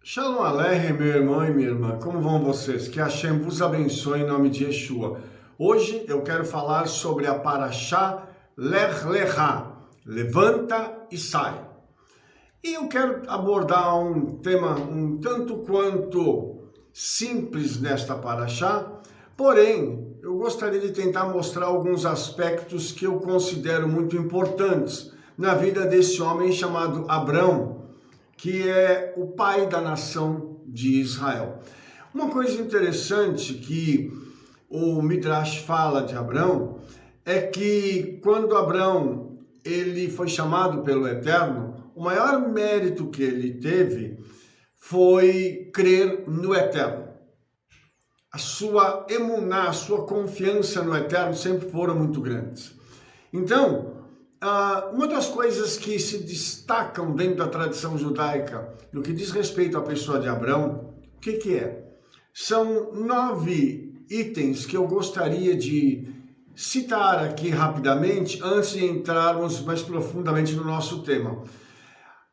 Shalom Aleichem, meu irmão e minha irmã, como vão vocês? Que Hashem vos abençoe em nome de Yeshua. Hoje eu quero falar sobre a Parashá Lech Lecha, levanta e sai. E eu quero abordar um tema um tanto quanto simples nesta Parashá, porém eu gostaria de tentar mostrar alguns aspectos que eu considero muito importantes na vida desse homem chamado Abrão, que é o pai da nação de Israel. Uma coisa interessante que o Midrash fala de Abrão é que quando Abrão ele foi chamado pelo Eterno, o maior mérito que ele teve foi crer no Eterno. A sua emuná, a sua confiança no Eterno sempre foram muito grandes. Então, uma das coisas que se destacam dentro da tradição judaica no que diz respeito à pessoa de Abrão, o que é? São 9 itens que eu gostaria de citar aqui rapidamente antes de entrarmos mais profundamente no nosso tema.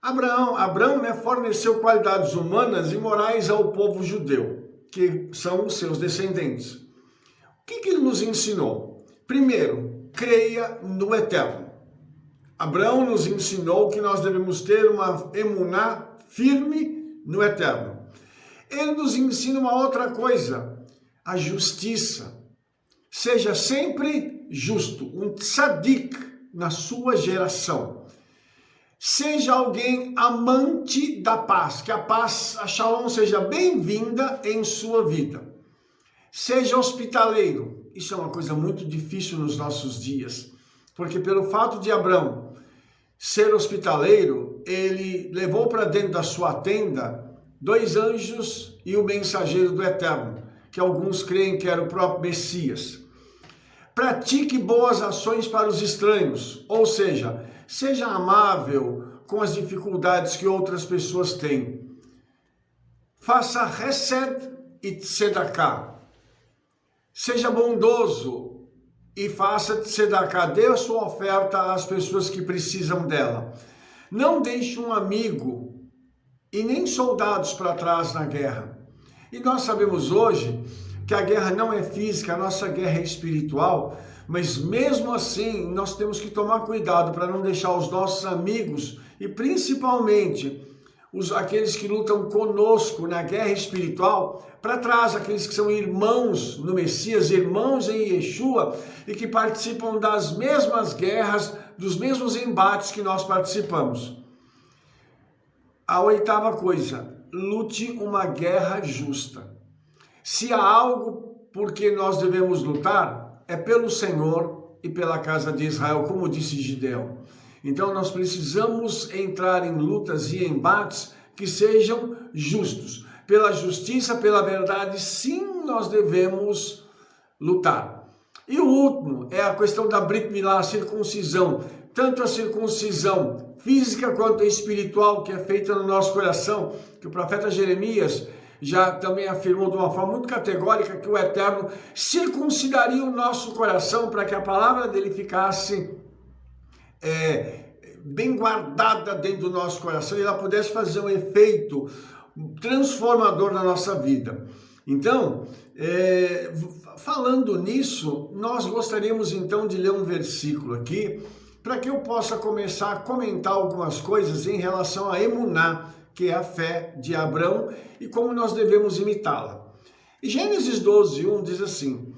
Abrão, forneceu qualidades humanas e morais ao povo judeu, que são os seus descendentes. O que ele nos ensinou? Primeiro, creia no Eterno. Abrão nos ensinou que nós devemos ter uma emuná firme no Eterno. Ele nos ensina uma outra coisa, a justiça. Seja sempre justo, um tzadik na sua geração. Seja alguém amante da paz, que a paz, a shalom seja bem-vinda em sua vida. Seja hospitaleiro. Isso é uma coisa muito difícil nos nossos dias, porque pelo fato de Abrão ser hospitaleiro, ele levou para dentro da sua tenda 2 anjos e o mensageiro do Eterno, que alguns creem que era o próprio Messias. Pratique boas ações para os estranhos, ou seja, seja amável com as dificuldades que outras pessoas têm. Faça Hesed e Tzedakah. Seja bondoso e faça tzedakah, dê a sua oferta às pessoas que precisam dela. Não deixe um amigo e nem soldados para trás na guerra. E nós sabemos hoje que a guerra não é física, a nossa guerra é espiritual, mas mesmo assim nós temos que tomar cuidado para não deixar os nossos amigos e principalmente aqueles que lutam conosco na guerra espiritual, para trás, aqueles que são irmãos no Messias, irmãos em Yeshua, e que participam das mesmas guerras, dos mesmos embates que nós participamos. A 8ª coisa, lute uma guerra justa. Se há algo por que nós devemos lutar, é pelo Senhor e pela casa de Israel, como disse Gideão. Então nós precisamos entrar em lutas e embates que sejam justos. Pela justiça, pela verdade, sim, nós devemos lutar. E o último é a questão da Brit Milá, a circuncisão. Tanto a circuncisão física quanto a espiritual que é feita no nosso coração, que o profeta Jeremias já também afirmou de uma forma muito categórica que o Eterno circuncidaria o nosso coração para que a palavra dele ficasse bem guardada dentro do nosso coração e ela pudesse fazer um efeito transformador na nossa vida. Então, falando nisso, nós gostaríamos então de ler um versículo aqui para que eu possa começar a comentar algumas coisas em relação a emuná, que é a fé de Abrão e como nós devemos imitá-la. E Gênesis 12:1 diz assim: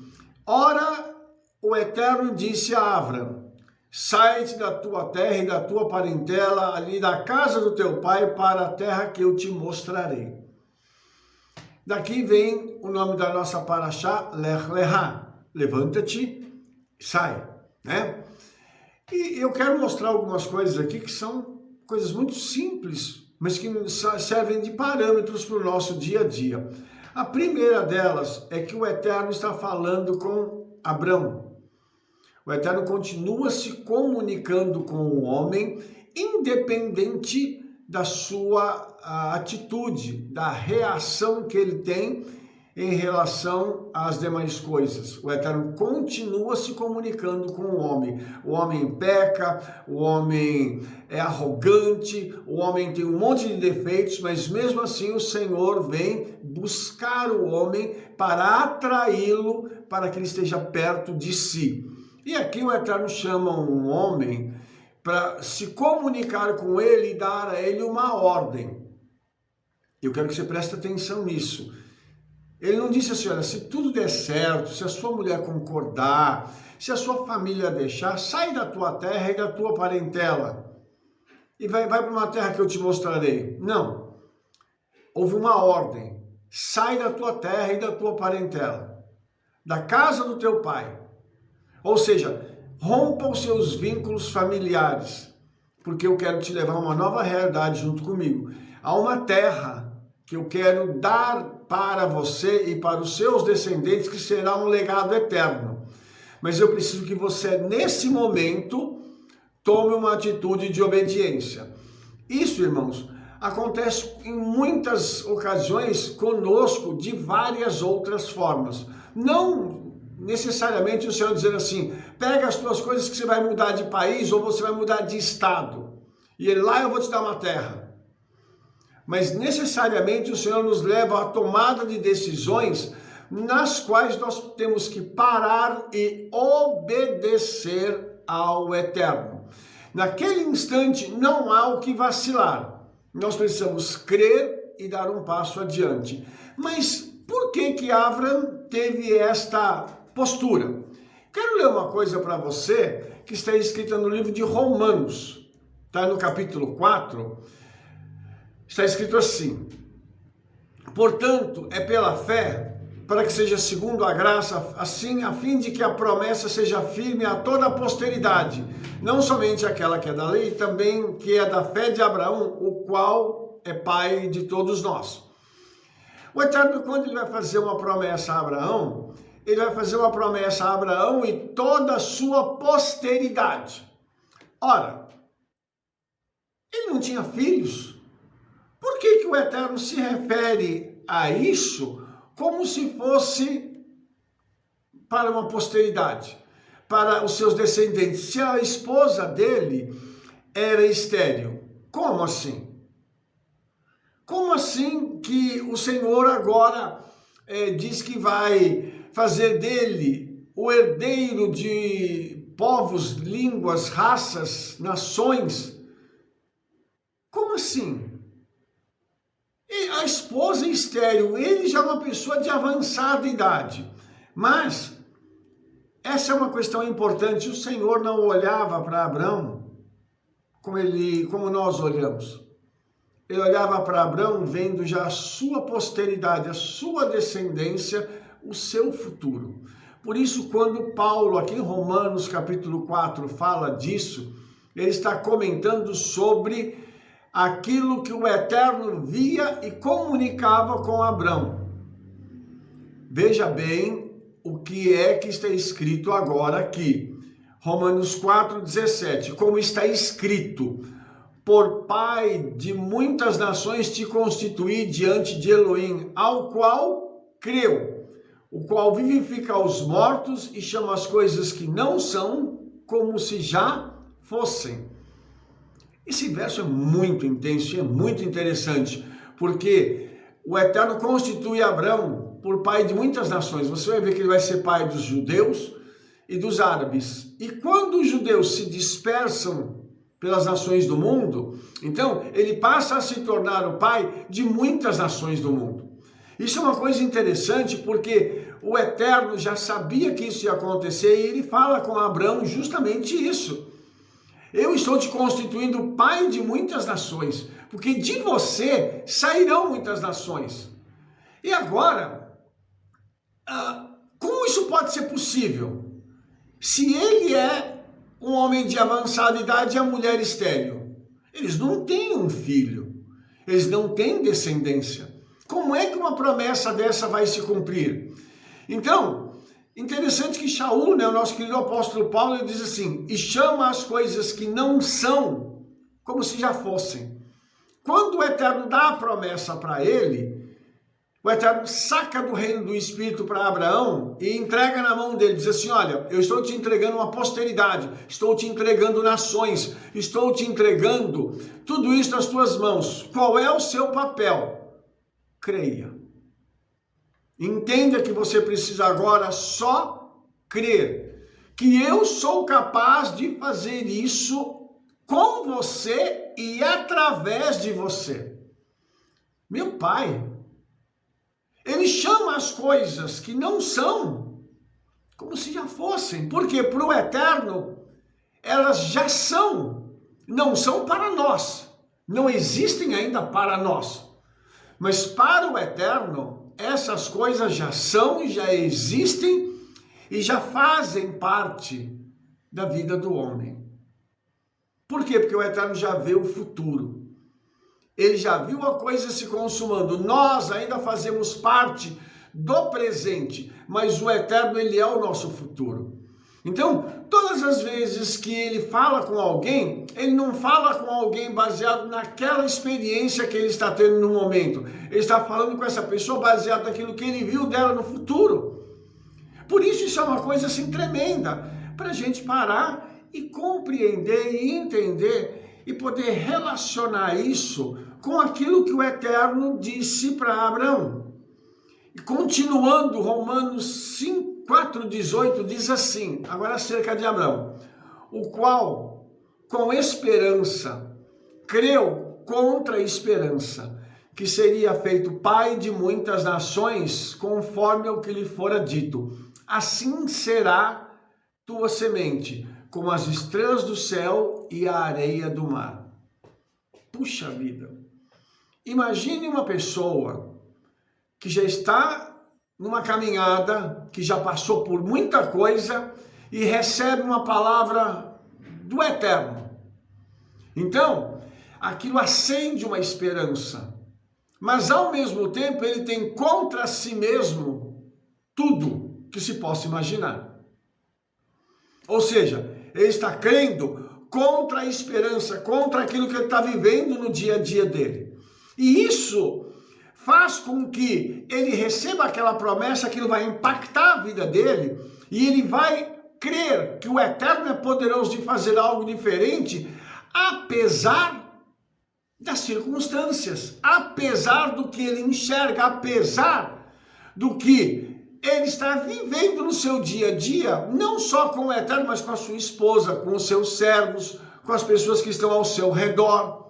Ora, o Eterno disse a Abrão: sai-te da tua terra e da tua parentela, ali da casa do teu pai, para a terra que eu te mostrarei. Daqui vem o nome da nossa Parashá, Lech Lecha, levanta-te e sai, né? E eu quero mostrar algumas coisas aqui que são coisas muito simples, mas que servem de parâmetros para o nosso dia a dia. A primeira delas é que o Eterno está falando com Abrão. O Eterno continua se comunicando com o homem, independente da sua atitude, da reação que ele tem em relação às demais coisas. O Eterno continua se comunicando com o homem. O homem peca, o homem é arrogante, o homem tem um monte de defeitos, mas mesmo assim o Senhor vem buscar o homem para atraí-lo, para que ele esteja perto de si. E aqui o Eterno chama um homem para se comunicar com ele e dar a ele uma ordem. Eu quero que você preste atenção nisso. Ele não disse assim, olha, se tudo der certo, se a sua mulher concordar, se a sua família deixar, sai da tua terra e da tua parentela e vai para uma terra que eu te mostrarei. Não. Houve uma ordem. Sai da tua terra e da tua parentela, da casa do teu pai. Ou seja, rompa os seus vínculos familiares, porque eu quero te levar a uma nova realidade junto comigo. Há uma terra que eu quero dar para você e para os seus descendentes, que será um legado eterno. Mas eu preciso que você, nesse momento, tome uma atitude de obediência. Isso, irmãos, acontece em muitas ocasiões conosco de várias outras formas. Não necessariamente o Senhor dizer assim, pega as tuas coisas que você vai mudar de país ou você vai mudar de estado. E ele lá eu vou te dar uma terra. Mas necessariamente o Senhor nos leva à tomada de decisões nas quais nós temos que parar e obedecer ao Eterno. Naquele instante não há o que vacilar. Nós precisamos crer e dar um passo adiante. Mas por que Avram teve esta postura? Quero ler uma coisa para você que está escrita no livro de Romanos. Está no capítulo 4. Está escrito assim, portanto, é pela fé, para que seja segundo a graça, assim, a fim de que a promessa seja firme a toda a posteridade, não somente aquela que é da lei, também que é da fé de Abraão, o qual é pai de todos nós. O Eterno, quando ele vai fazer uma promessa a Abraão, ele vai fazer uma promessa a Abraão e toda a sua posteridade. Ora, ele não tinha filhos. Por que o Eterno se refere a isso como se fosse para uma posteridade, para os seus descendentes? Se a esposa dele era estéril, como assim? Como assim que o Senhor agora diz que vai fazer dele o herdeiro de povos, línguas, raças, nações? Como assim? E a esposa estéril, ele já é uma pessoa de avançada idade. Mas essa é uma questão importante. O Senhor não olhava para Abraão como nós olhamos. Ele olhava para Abraão vendo já a sua posteridade, a sua descendência, o seu futuro. Por isso, quando Paulo, aqui em Romanos capítulo 4, fala disso, ele está comentando sobre aquilo que o Eterno via e comunicava com Abraão. Veja bem o que é que está escrito agora aqui. Romanos 4,17. Como está escrito, por pai de muitas nações te constituí diante de Elohim, ao qual creu, o qual vivifica os mortos e chama as coisas que não são como se já fossem. Esse verso é muito intenso e é muito interessante, porque o Eterno constitui Abraão por pai de muitas nações. Você vai ver que ele vai ser pai dos judeus e dos árabes. E quando os judeus se dispersam pelas nações do mundo, então ele passa a se tornar o pai de muitas nações do mundo. Isso é uma coisa interessante, porque o Eterno já sabia que isso ia acontecer e ele fala com Abraão justamente isso. Eu estou te constituindo pai de muitas nações, porque de você sairão muitas nações. E agora, como isso pode ser possível? Se ele é um homem de avançada idade e a mulher estéril, eles não têm um filho, eles não têm descendência. Como é que uma promessa dessa vai se cumprir? Então, interessante que Shaul, o nosso querido apóstolo Paulo, ele diz assim, e chama as coisas que não são como se já fossem. Quando o Eterno dá a promessa para ele, O Eterno saca do reino do Espírito para Abraão e entrega na mão dele, diz assim, olha, eu estou te entregando uma posteridade, estou te entregando nações, estou te entregando tudo isso nas tuas mãos. Qual é o seu papel? Creia. Entenda que você precisa agora só crer, que eu sou capaz de fazer isso com você e através de você. Meu Pai, Ele chama as coisas que não são como se já fossem, porque para o Eterno elas já são, não são para nós, não existem ainda para nós, mas para o Eterno essas coisas já são, já existem e já fazem parte da vida do homem. Por quê? Porque o Eterno já vê o futuro. Ele já viu a coisa se consumando. Nós ainda fazemos parte do presente, mas o Eterno, ele é o nosso futuro. Então, todas as vezes que ele fala com alguém, ele não fala com alguém baseado naquela experiência que ele está tendo no momento. Ele está falando com essa pessoa baseado naquilo que ele viu dela no futuro. Por isso é uma coisa assim tremenda, para a gente parar e compreender e entender e poder relacionar isso com aquilo que o Eterno disse para Abraão. E continuando, Romanos 4,18 diz assim, agora acerca de Abraão, o qual, com esperança, creu contra a esperança, que seria feito pai de muitas nações, conforme o que lhe fora dito. Assim será tua semente, como as estrelas do céu e a areia do mar. Puxa vida! Imagine uma pessoa que já está numa caminhada, que já passou por muita coisa e recebe uma palavra do Eterno. Então, aquilo acende uma esperança, mas ao mesmo tempo ele tem contra si mesmo tudo que se possa imaginar. Ou seja, ele está crendo contra a esperança, contra aquilo que ele está vivendo no dia a dia dele. E isso faz com que ele receba aquela promessa, aquilo vai impactar a vida dele, e ele vai crer que o Eterno é poderoso de fazer algo diferente, apesar das circunstâncias, apesar do que ele enxerga, apesar do que ele está vivendo no seu dia a dia, não só com o Eterno, mas com a sua esposa, com os seus servos, com as pessoas que estão ao seu redor.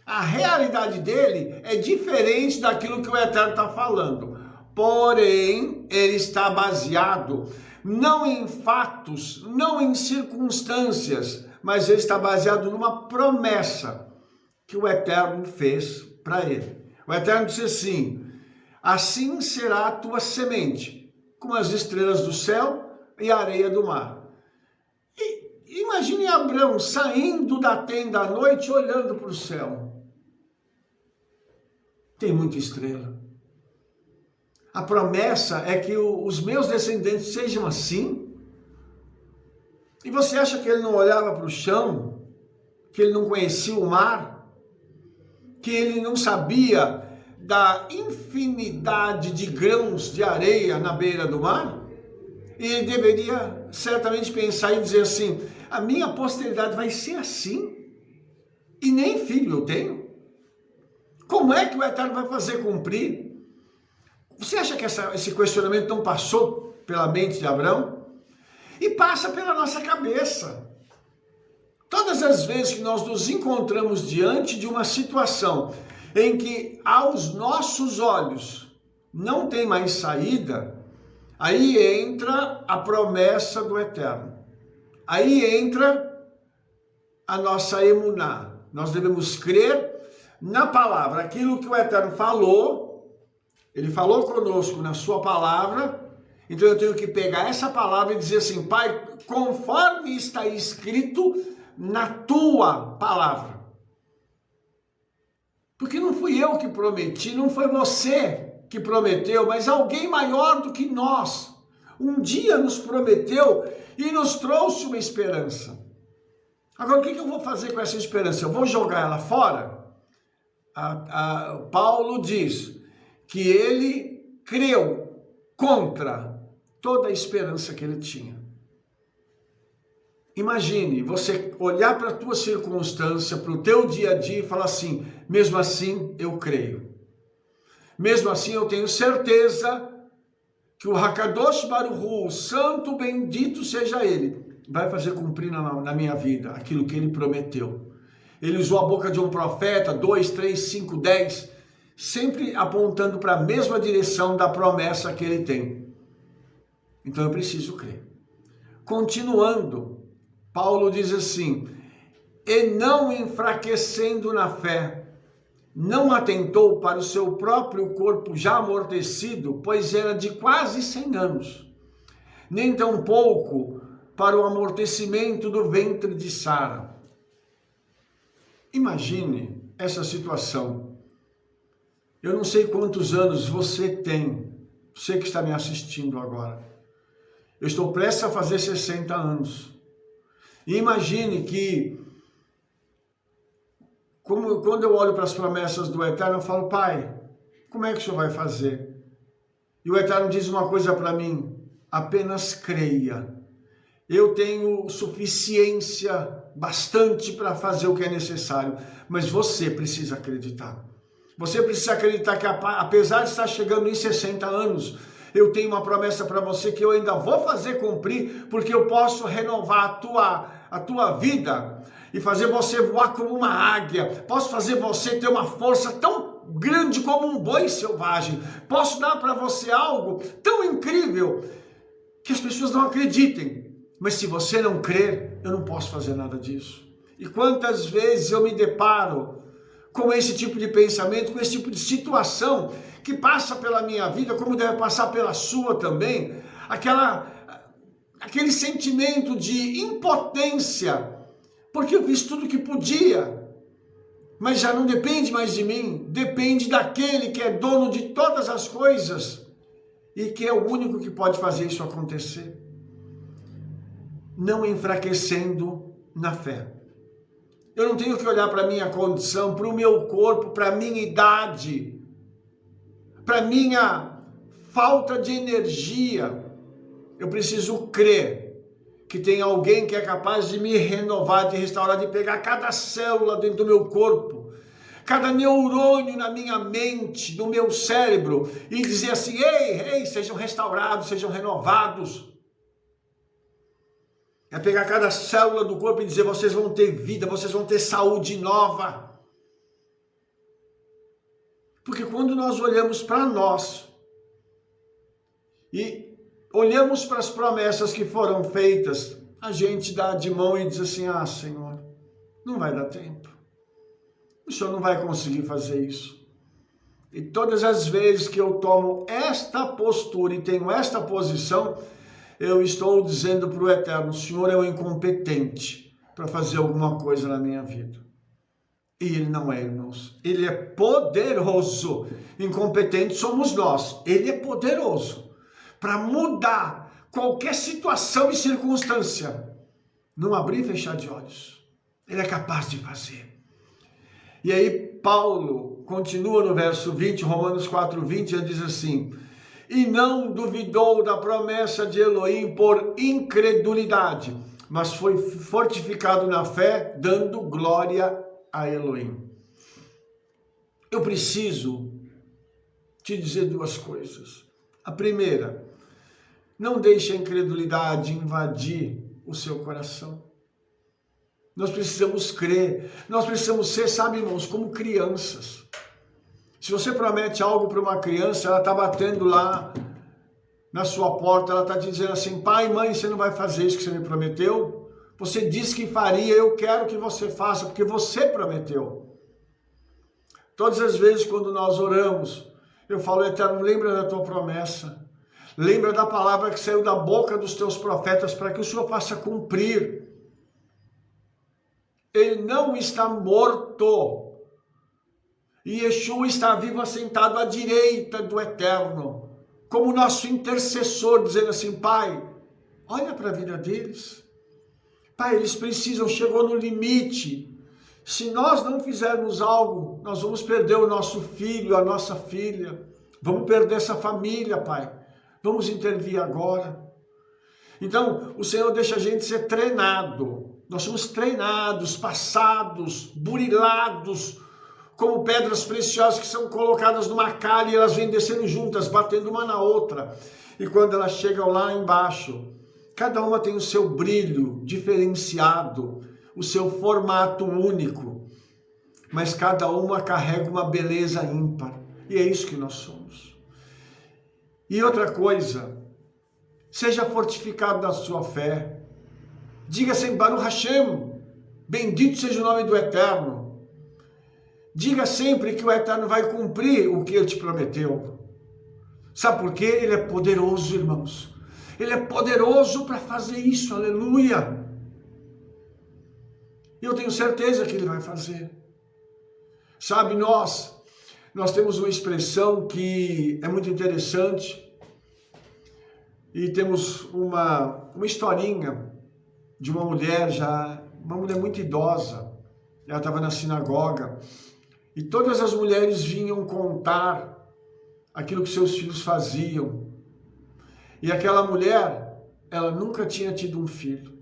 A realidade dele é diferente daquilo que o Eterno está falando. Porém, ele está baseado não em fatos, não em circunstâncias, mas ele está baseado numa promessa que o Eterno fez para ele. O Eterno disse assim, assim será a tua semente, como as estrelas do céu e a areia do mar. E imagine Abraão saindo da tenda à noite, olhando para o céu. Tem muita estrela. A promessa é que os meus descendentes sejam assim. E você acha que ele não olhava para o chão? Que ele não conhecia o mar? Que ele não sabia da infinidade de grãos de areia na beira do mar? E ele deveria certamente pensar e dizer assim, a minha posteridade vai ser assim? E nem filho eu tenho? Como é que o Eterno vai fazer cumprir? Você acha que esse questionamento não passou pela mente de Abraão? E passa pela nossa cabeça. Todas as vezes que nós nos encontramos diante de uma situação em que aos nossos olhos não tem mais saída, aí entra a promessa do Eterno. Aí entra a nossa emuná. Nós devemos crer na palavra, aquilo que o Eterno falou, ele falou conosco na sua palavra, então eu tenho que pegar essa palavra e dizer assim, Pai, conforme está escrito na tua palavra. Porque não fui eu que prometi, não foi você que prometeu, mas alguém maior do que nós. Um dia nos prometeu e nos trouxe uma esperança. Agora, o que eu vou fazer com essa esperança? Eu vou jogar ela fora? Paulo diz que ele creu contra toda a esperança que ele tinha. Imagine você olhar para a tua circunstância, para o teu dia a dia e falar assim, mesmo assim eu creio. Mesmo assim eu tenho certeza que o Hakadosh Baruch Hu, o santo bendito seja ele, vai fazer cumprir na minha vida aquilo que ele prometeu. Ele usou a boca de um profeta, 2, 3, 5, 10, sempre apontando para a mesma direção da promessa que ele tem. Então eu preciso crer. Continuando, Paulo diz assim, e não enfraquecendo na fé, não atentou para o seu próprio corpo já amortecido, pois era de quase 100 anos, nem tampouco para o amortecimento do ventre de Sara. Imagine essa situação. Eu não sei quantos anos você tem, você que está me assistindo agora. Eu estou prestes a fazer 60 anos. E imagine que, quando eu olho para as promessas do Eterno, eu falo, Pai, como é que o Senhor vai fazer? E o Eterno diz uma coisa para mim, apenas creia. Eu tenho suficiência bastante para fazer o que é necessário, mas você precisa acreditar. Você precisa acreditar que apesar de estar chegando em 60 anos, eu tenho uma promessa para você que eu ainda vou fazer cumprir, porque eu posso renovar a tua vida e fazer você voar como uma águia. Posso fazer você ter uma força tão grande como um boi selvagem. Posso dar para você algo tão incrível que as pessoas não acreditem. Mas se você não crer, eu não posso fazer nada disso. E quantas vezes eu me deparo com esse tipo de pensamento, com esse tipo de situação que passa pela minha vida, como deve passar pela sua também, aquele sentimento de impotência, porque eu fiz tudo o que podia, mas já não depende mais de mim, depende daquele que é dono de todas as coisas e que é o único que pode fazer isso acontecer. Não enfraquecendo na fé. Eu não tenho que olhar para a minha condição, para o meu corpo, para a minha idade, para a minha falta de energia. Eu preciso crer que tem alguém que é capaz de me renovar, de restaurar, de pegar cada célula dentro do meu corpo, cada neurônio na minha mente, no meu cérebro, e dizer assim, ei, sejam restaurados, sejam renovados. É pegar cada célula do corpo e dizer, vocês vão ter vida, vocês vão ter saúde nova. Porque quando nós olhamos para nós e olhamos para as promessas que foram feitas, a gente dá de mão e diz assim, Senhor, não vai dar tempo. O Senhor não vai conseguir fazer isso. E todas as vezes que eu tomo esta postura e tenho esta posição, eu estou dizendo para o Eterno, o Senhor é o incompetente para fazer alguma coisa na minha vida. E Ele não é, irmãos. Ele é poderoso. Incompetente somos nós. Ele é poderoso para mudar qualquer situação e circunstância. Não abrir e fechar de olhos. Ele é capaz de fazer. E aí Paulo continua no verso 20, Romanos 4:20, ele diz assim, e não duvidou da promessa de Elohim por incredulidade, mas foi fortificado na fé, dando glória a Elohim. Eu preciso te dizer duas coisas. A primeira, não deixe a incredulidade invadir o seu coração. Nós precisamos crer, nós precisamos ser, sabe, irmãos, como crianças. Se você promete algo para uma criança, ela está batendo lá na sua porta, ela está dizendo assim, pai, mãe, você não vai fazer isso que você me prometeu? Você disse que faria, eu quero que você faça, porque você prometeu. Todas as vezes quando nós oramos, eu falo, Eterno, lembra da tua promessa, lembra da palavra que saiu da boca dos teus profetas, para que o Senhor faça cumprir. Ele não está morto. E Yeshua está vivo, assentado à direita do Eterno, como nosso intercessor, dizendo assim, Pai, olha para a vida deles. Pai, eles precisam, chegou no limite. Se nós não fizermos algo, nós vamos perder o nosso filho, a nossa filha. Vamos perder essa família, Pai. Vamos intervir agora. Então, o Senhor deixa a gente ser treinado. Nós somos treinados, passados, burilados, como pedras preciosas que são colocadas numa calha e elas vêm descendo juntas, batendo uma na outra. E quando elas chegam lá embaixo, cada uma tem o seu brilho diferenciado, o seu formato único, mas cada uma carrega uma beleza ímpar. E é isso que nós somos. E outra coisa, seja fortificado na sua fé. Diga sempre, Baruch Hashem, bendito seja o nome do Eterno. Diga sempre que o Eterno vai cumprir o que Ele te prometeu. Sabe por quê? Ele é poderoso, irmãos. Ele é poderoso para fazer isso, aleluia. E eu tenho certeza que Ele vai fazer. Sabe, nós temos uma expressão que é muito interessante. E temos uma historinha de uma mulher uma mulher muito idosa. Ela estava na sinagoga e todas as mulheres vinham contar aquilo que seus filhos faziam. E aquela mulher, ela nunca tinha tido um filho,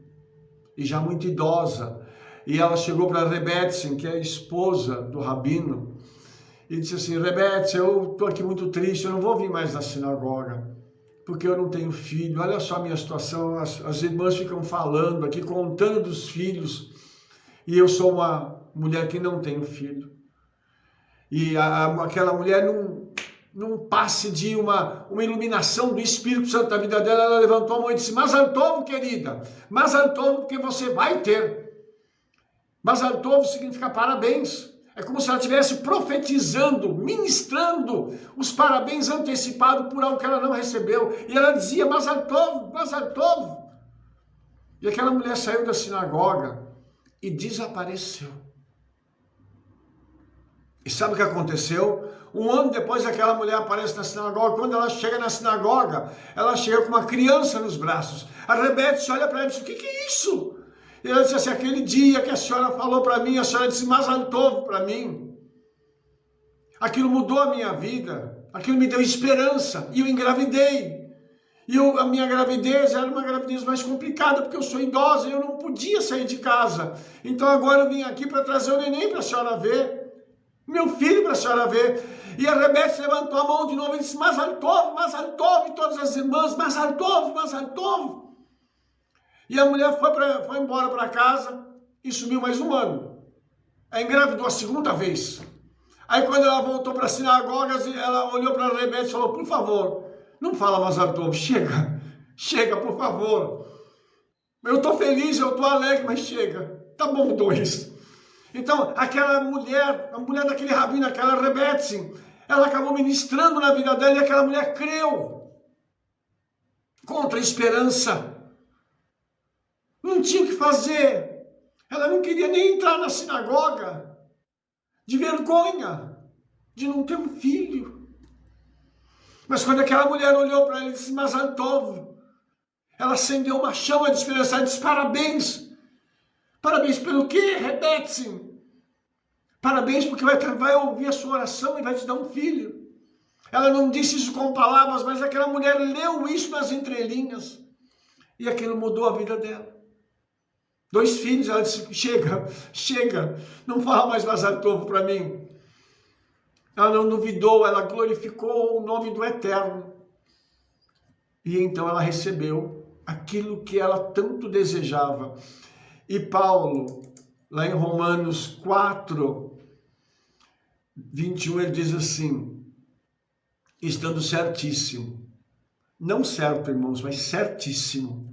e já muito idosa. E ela chegou para Rebetzin, que é a esposa do rabino, e disse assim, Rebetzin, eu estou aqui muito triste, eu não vou vir mais na sinagoga, porque eu não tenho filho. Olha só a minha situação, as irmãs ficam falando aqui, contando dos filhos, e eu sou uma mulher que não tem filho. E aquela mulher, num passe de uma iluminação do Espírito Santo na vida dela, ela levantou a mão e disse, Mazal Tov, querida, Mazal Tov, porque você vai ter. Mazal Tov significa parabéns. É como se ela estivesse profetizando, ministrando os parabéns antecipados por algo que ela não recebeu. E ela dizia, Mazal Tov, Mazal Tov. E aquela mulher saiu da sinagoga e desapareceu. E sabe o que aconteceu? Um ano depois aquela mulher aparece na sinagoga. Quando ela chega na sinagoga, ela chega com uma criança nos braços. A Rebetzin olha para ela e diz, o que é isso? E ela disse assim, aquele dia que a senhora falou para mim, a senhora disse Mazal Tov para mim. Aquilo mudou a minha vida, aquilo me deu esperança, e eu engravidei. E a minha gravidez era uma gravidez mais complicada, porque eu sou idosa e eu não podia sair de casa. Então agora eu vim aqui para trazer o neném para a senhora ver, meu filho para a senhora ver. E a Rebetzin levantou a mão de novo e disse, Mazal Tov, e todas as irmãs, Mazal Tov, Mazal Tov. E a mulher foi embora para casa e sumiu mais um ano. Aí engravidou a segunda vez. Aí quando ela voltou para a sinagoga, ela olhou para a Rebetzin e falou, por favor, não fala Mazal Tov, chega, por favor. Eu estou feliz, eu estou alegre, mas chega. Tá bom, dois. Então, aquela mulher, a mulher daquele rabino, aquela Rebetzin, ela acabou ministrando na vida dela e aquela mulher creu. Contra a esperança. Não tinha o que fazer. Ela não queria nem entrar na sinagoga, de vergonha de não ter um filho. Mas quando aquela mulher olhou para ela e disse, Mazal Tov, ela acendeu uma chama de esperança e disse, parabéns. Parabéns pelo quê, Rebetzin? Parabéns porque vai ouvir a sua oração e vai te dar um filho. Ela não disse isso com palavras, mas aquela mulher leu isso nas entrelinhas. E aquilo mudou a vida dela. 2 filhos, ela disse, chega, não fala mais Mazal Tov para mim. Ela não duvidou, ela glorificou o nome do Eterno. E então ela recebeu aquilo que ela tanto desejava. E Paulo, lá em Romanos 4, 21, ele diz assim, estando certíssimo, não certo, irmãos, mas certíssimo,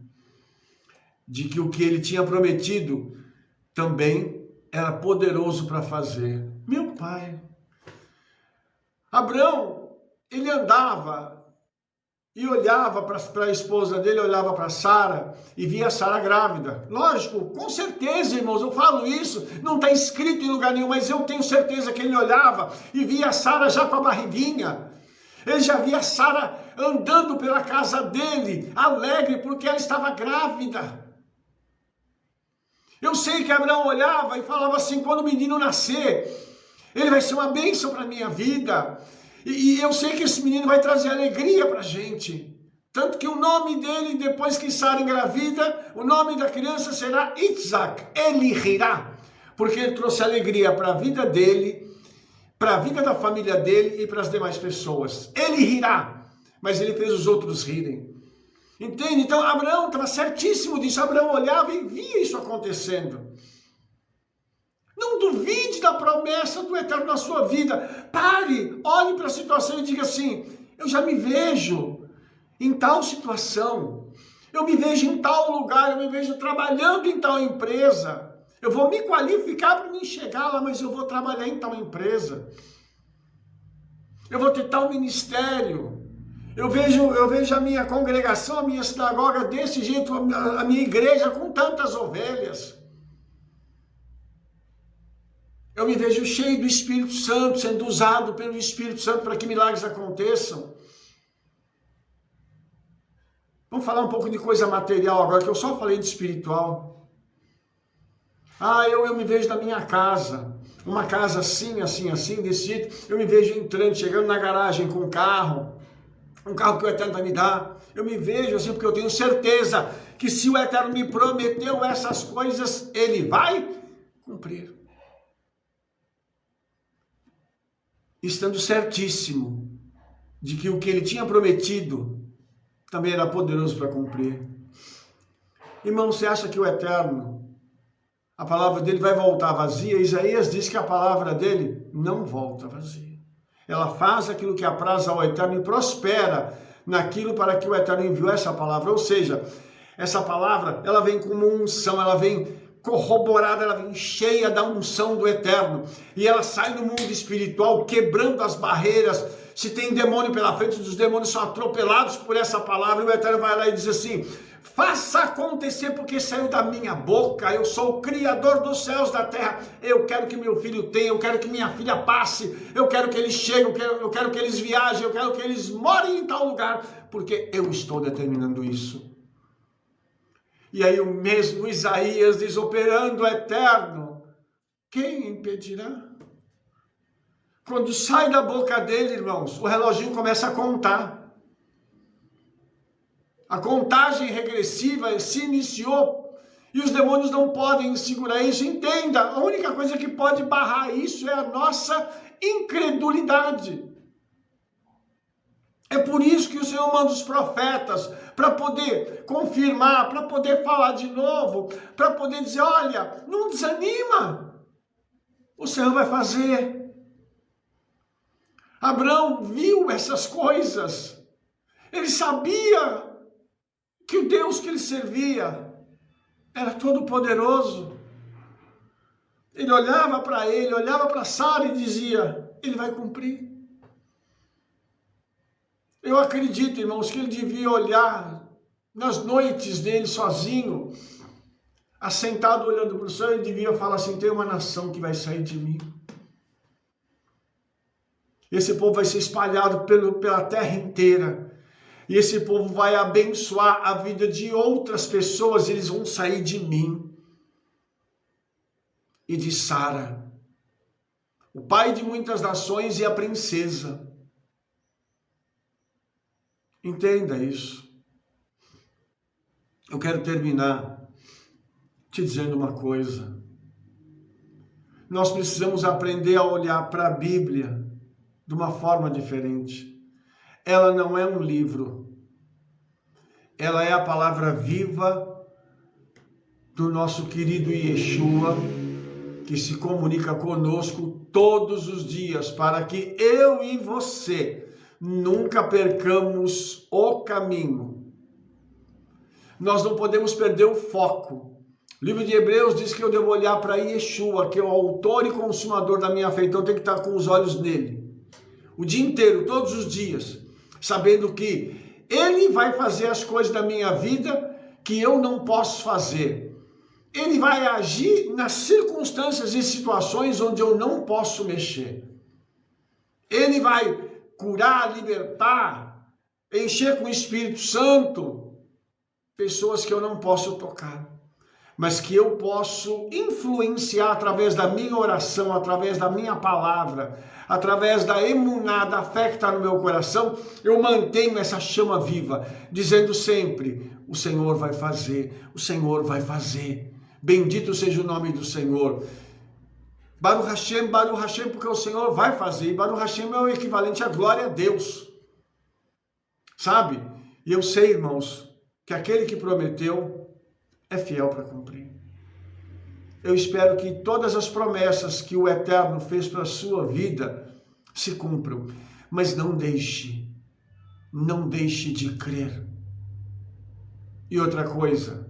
de que o que ele tinha prometido também era poderoso para fazer. Meu pai, Abraão, ele andava e olhava para a esposa dele, olhava para Sara e via Sara grávida. Lógico, com certeza, irmãos, eu falo isso, não está escrito em lugar nenhum, mas eu tenho certeza que ele olhava e via Sara já com a barriguinha. Ele já via Sara andando pela casa dele, alegre, porque ela estava grávida. Eu sei que Abraão olhava e falava assim, quando o menino nascer, ele vai ser uma bênção para a minha vida. E eu sei que esse menino vai trazer alegria para a gente. Tanto que o nome dele, depois que Sara engravida, o nome da criança será Isaac. Ele rirá. Porque ele trouxe alegria para a vida dele, para a vida da família dele e para as demais pessoas. Ele rirá, mas ele fez os outros rirem. Entende? Então Abraão estava certíssimo disso. Abraão olhava e via isso acontecendo. Não duvide da promessa do Eterno na sua vida. Pare, olhe para a situação e diga assim: eu já me vejo em tal situação. Eu me vejo em tal lugar, eu me vejo trabalhando em tal empresa. Eu vou me qualificar para me chegar lá, mas eu vou trabalhar em tal empresa. Eu vou ter tal ministério. Eu vejo a minha congregação, a minha sinagoga desse jeito, a minha igreja com tantas ovelhas. Eu me vejo cheio do Espírito Santo, sendo usado pelo Espírito Santo para que milagres aconteçam. Vamos falar um pouco de coisa material agora, que eu só falei de espiritual. Eu me vejo na minha casa, uma casa assim, assim, assim, desse jeito. Eu me vejo entrando, chegando na garagem com um carro que o Eterno vai me dar. Eu me vejo assim, porque eu tenho certeza que se o Eterno me prometeu essas coisas, Ele vai cumprir. Estando certíssimo de que o que Ele tinha prometido também era poderoso para cumprir. Irmão, você acha que o Eterno, a palavra dele vai voltar vazia? Isaías diz que a palavra dele não volta vazia. Ela faz aquilo que apraz ao Eterno e prospera naquilo para que o Eterno enviou essa palavra. Ou seja, essa palavra, ela vem como unção, ela vem corroborada, ela vem cheia da unção do Eterno. E ela sai no mundo espiritual, quebrando as barreiras. Se tem demônio pela frente, os demônios são atropelados por essa palavra. E o Eterno vai lá e diz assim: faça acontecer, porque saiu da minha boca. Eu sou o Criador dos céus e da terra. Eu quero que meu filho tenha, eu quero que minha filha passe, eu quero que eles cheguem, eu quero que eles viajem, eu quero que eles morem em tal lugar, porque eu estou determinando isso. E aí o mesmo Isaías diz: operando o Eterno, quem impedirá? Quando sai da boca dele, irmãos, o reloginho começa a contar. A contagem regressiva se iniciou e os demônios não podem segurar isso. Entenda, a única coisa que pode barrar isso é a nossa incredulidade. É por isso que o Senhor manda os profetas, para poder confirmar, para poder falar de novo, para poder dizer: olha, não desanima, o Senhor vai fazer. Abraão viu essas coisas, ele sabia que o Deus que ele servia era todo poderoso. Ele olhava para ele, olhava para Sara e dizia: ele vai cumprir. Eu acredito, irmãos, que ele devia olhar nas noites dele sozinho, assentado olhando para o céu, ele devia falar assim: tem uma nação que vai sair de mim. Esse povo vai ser espalhado pela terra inteira. E esse povo vai abençoar a vida de outras pessoas, eles vão sair de mim. E de Sara, o pai de muitas nações e a princesa. Entenda isso. Eu quero terminar te dizendo uma coisa. Nós precisamos aprender a olhar para a Bíblia de uma forma diferente. Ela não é um livro. Ela é a palavra viva do nosso querido Yeshua, que se comunica conosco todos os dias, para que eu e você nunca percamos o caminho. Nós não podemos perder o foco. O livro de Hebreus diz que eu devo olhar para Yeshua, que é o autor e consumador da minha fé. Então eu tenho que estar com os olhos nele o dia inteiro, todos os dias, sabendo que ele vai fazer as coisas da minha vida que eu não posso fazer. Ele vai agir nas circunstâncias e situações onde eu não posso mexer. Ele vai curar, libertar, encher com o Espírito Santo pessoas que eu não posso tocar. mas que eu posso influenciar através da minha oração, através da minha palavra, através da emuná, da fé que está no meu coração, eu mantenho essa chama viva, dizendo sempre, o Senhor vai fazer, o Senhor vai fazer. Bendito seja o nome do Senhor. Baruch Hashem, porque o Senhor vai fazer. E Baruch Hashem é o equivalente à glória a Deus. Sabe? E eu sei, irmãos, que aquele que prometeu é fiel para cumprir. Eu espero que todas as promessas que o Eterno fez para a sua vida se cumpram. Mas não deixe de crer. E outra coisa,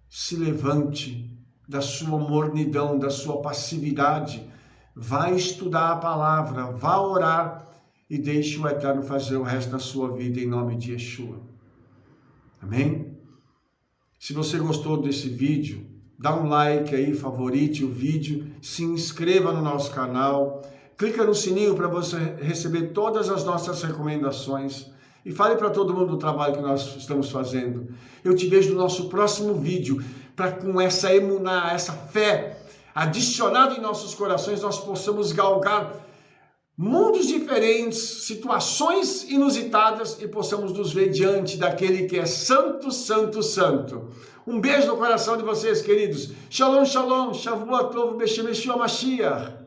se levante da sua mornidão, da sua passividade, vá estudar a palavra, vá orar e deixe o Eterno fazer o resto da sua vida em nome de Yeshua. Amém? Se você gostou desse vídeo, dá um like aí, favorite o vídeo, se inscreva no nosso canal, clica no sininho para você receber todas as nossas recomendações e fale para todo mundo do trabalho que nós estamos fazendo. Eu te vejo no nosso próximo vídeo, para com essa emuná, essa fé adicionada em nossos corações, nós possamos galgar mundos diferentes, situações inusitadas e possamos nos ver diante daquele que é santo, santo, santo. Um beijo no coração de vocês, queridos. Shalom, shalom, Shavua Tov, Beshem Yeshua Mashiach.